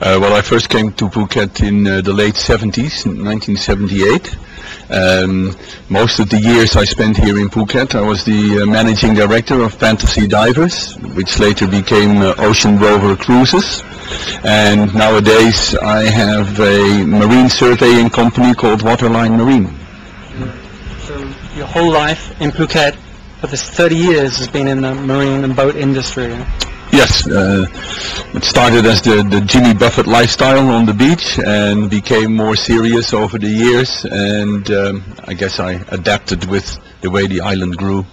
Well, I first came to Phuket in the late 70s, in 1978. Most of the years I spent here in Phuket, I was the managing director of Fantasea Divers, which later became Ocean Rover Cruises. And nowadays I have a marine surveying company called Waterline Marine. So your whole life in Phuket for this 30 years has been in the marine and boat industry? Yes, it started as the Jimmy Buffett lifestyle on the beach and became more serious over the years, and I guess I adapted with the way the island grew.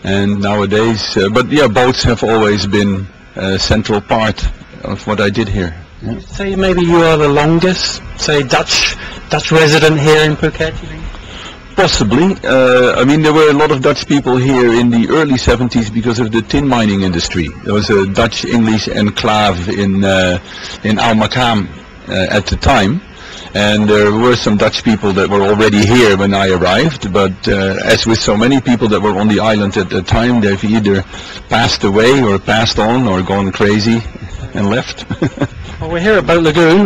And nowadays, but yeah, boats have always been a central part of what I did here. Yeah. Say maybe you are the longest, say Dutch resident here in Phuket, you think? Possibly. I mean, there were a lot of Dutch people here in the early 70s because of the tin mining industry. There was a Dutch-English enclave in Al Makam at the time, and there were some Dutch people that were already here when I arrived, but as with so many people that were on the island at the time, they've either passed away or passed on or gone crazy and left. Well, we're here at Boat Lagoon,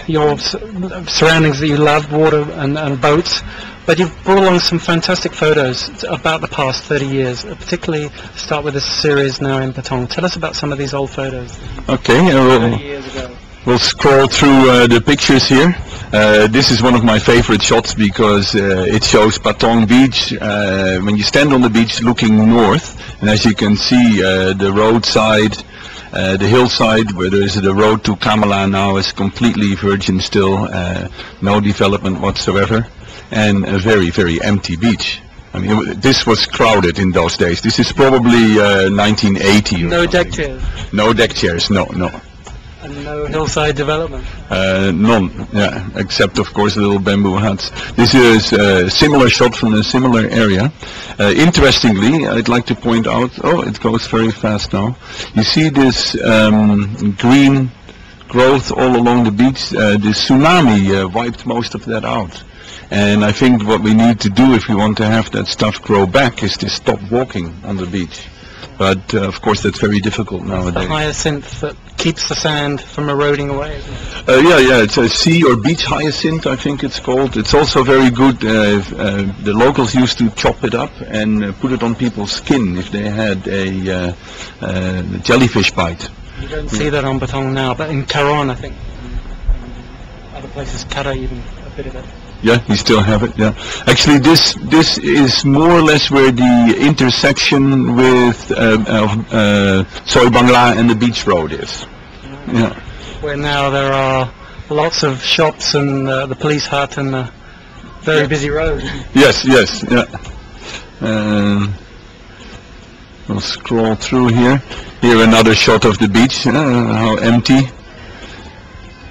your surroundings that you love, water and boats. But you've brought along some fantastic photos about the past 30 years, particularly start with this series now in Patong. Tell us about some of these old photos. Okay, 30 years ago. We'll scroll through the pictures here. This is one of my favorite shots because it shows Patong Beach when you stand on the beach looking north, and as you can see the roadside, the hillside where there is the road to Kamala now is completely virgin still, no development whatsoever. And a very, very empty beach. I mean, this was crowded in those days. This is probably 1980. No deck chairs? No deck chairs, no. And no hillside development? None, yeah, except of course little bamboo huts. This is a similar shot from a similar area. Interestingly, I'd like to point out, oh, it goes very fast now. You see this green growth all along the beach. The tsunami wiped most of that out. And I think what we need to do if we want to have that stuff grow back is to stop walking on the beach. But of course that's very difficult nowadays. The hyacinth that keeps the sand from eroding away, isn't it? Yeah, it's a sea or beach hyacinth, I think it's called. It's also very good. The locals used to chop it up and put it on people's skin if they had a jellyfish bite. You don't see that on Patong now, but in Karon, I think, other places, Kara even, a bit of it. Yeah, you still have it, yeah. Actually, this is more or less where the intersection with Soi Bangla and the beach road is. Yeah. Where now there are lots of shops and the police hut and the very busy road. Yes, yeah. We'll scroll through here. Here another shot of the beach, how empty.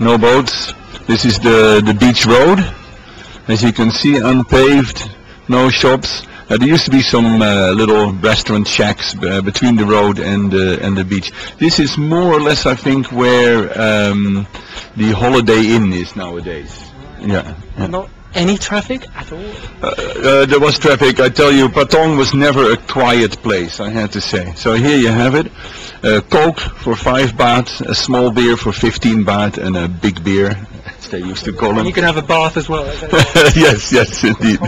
No boats. This is the beach road. As you can see, unpaved, no shops. There used to be some little restaurant shacks between the road and the beach. This is more or less, I think, where the Holiday Inn is nowadays. Yeah. Not any traffic at all? There was traffic. I tell you, Patong was never a quiet place, I had to say. So here you have it. Coke for 5 baht, a small beer for 15 baht, and a big beer, as they used to call them. You can have a bath as well. Yes, indeed.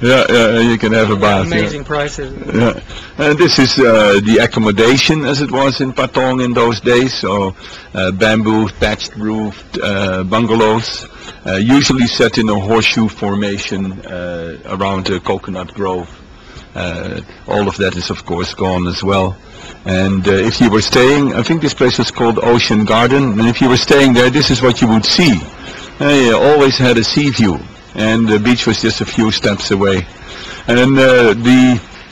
Yeah, you can have a bath. Amazing prices. Yeah. And this is the accommodation as it was in Patong in those days. So bamboo, thatched roofed bungalows, usually set in a horseshoe formation around a coconut grove. All of that is of course gone as well. And if you were staying, I think this place was called Ocean Garden, and if you were staying there, this is what you would see. You always had a sea view, and the beach was just a few steps away. And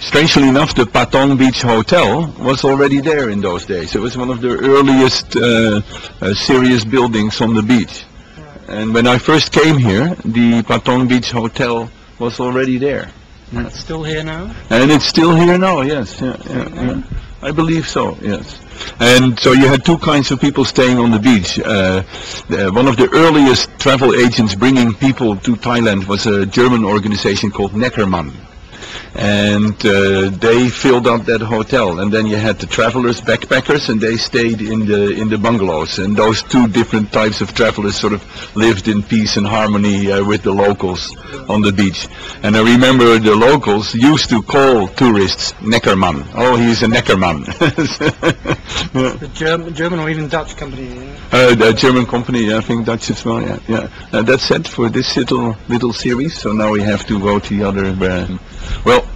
strangely enough, the Patong Beach Hotel was already there in those days. It was one of the earliest serious buildings on the beach. And when I first came here, the Patong Beach Hotel was already there. And it's still here now? And it's still here now, yes. Yeah. I believe so, yes. And so you had two kinds of people staying on the beach. One of the earliest travel agents bringing people to Thailand was a German organization called Neckermann. and they filled up that hotel. And then you had the travelers, backpackers, and they stayed in the bungalows. And those two different types of travelers sort of lived in peace and harmony with the locals on the beach. And I remember the locals used to call tourists Neckerman. Oh, he's a Neckerman. The German or even Dutch company. The German company, I think Dutch as well. Yeah. That's it for this little series. So now we have to go to the other. Well,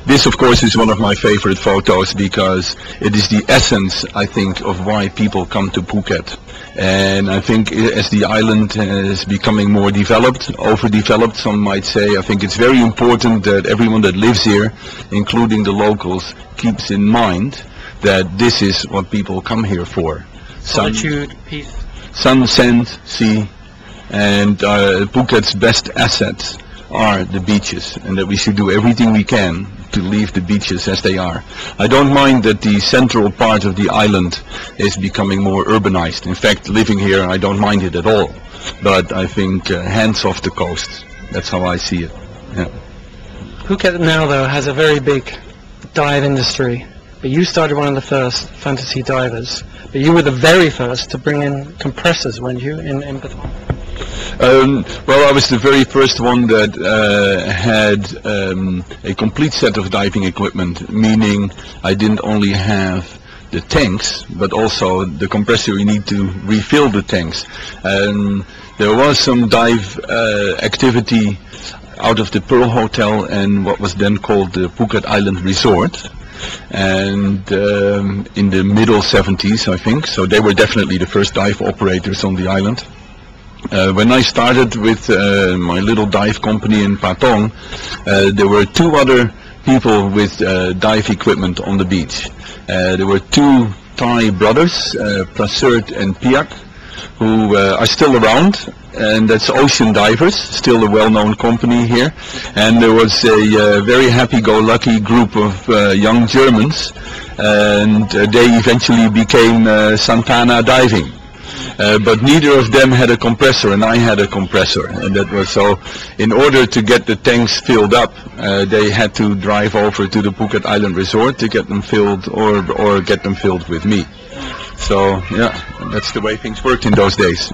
this of course is one of my favorite photos because it is the essence, I think, of why people come to Phuket. And I think as the island is becoming more developed, overdeveloped, some might say, I think it's very important that everyone that lives here, including the locals, keeps in mind that this is what people come here for. Solitude, peace. Sun, sand, sea, and Phuket's best assets are the beaches, and that we should do everything we can to leave the beaches as they are. I don't mind that the central part of the island is becoming more urbanized. In fact, living here, I don't mind it at all. But I think hands off the coast. That's how I see it. Yeah. Phuket now, though, has a very big dive industry. But you started one of the first, Fantasea Divers. But you were the very first to bring in compressors, weren't you, in Patong? Well, I was the very first one that had a complete set of diving equipment, meaning I didn't only have the tanks, but also the compressor you need to refill the tanks. There was some dive activity out of the Pearl Hotel and what was then called the Phuket Island Resort. And in the middle 70s, I think, so they were definitely the first dive operators on the island. When I started with my little dive company in Patong, there were two other people with dive equipment on the beach. There were two Thai brothers, Prasert and Piak, who are still around, and that's Ocean Divers, still a well-known company here. And there was a very happy-go-lucky group of young Germans, and they eventually became Santana Diving. But neither of them had a compressor, and I had a compressor, and that was so. In order to get the tanks filled up, they had to drive over to the Phuket Island Resort to get them filled, or get them filled with me. So yeah, that's the way things worked in those days.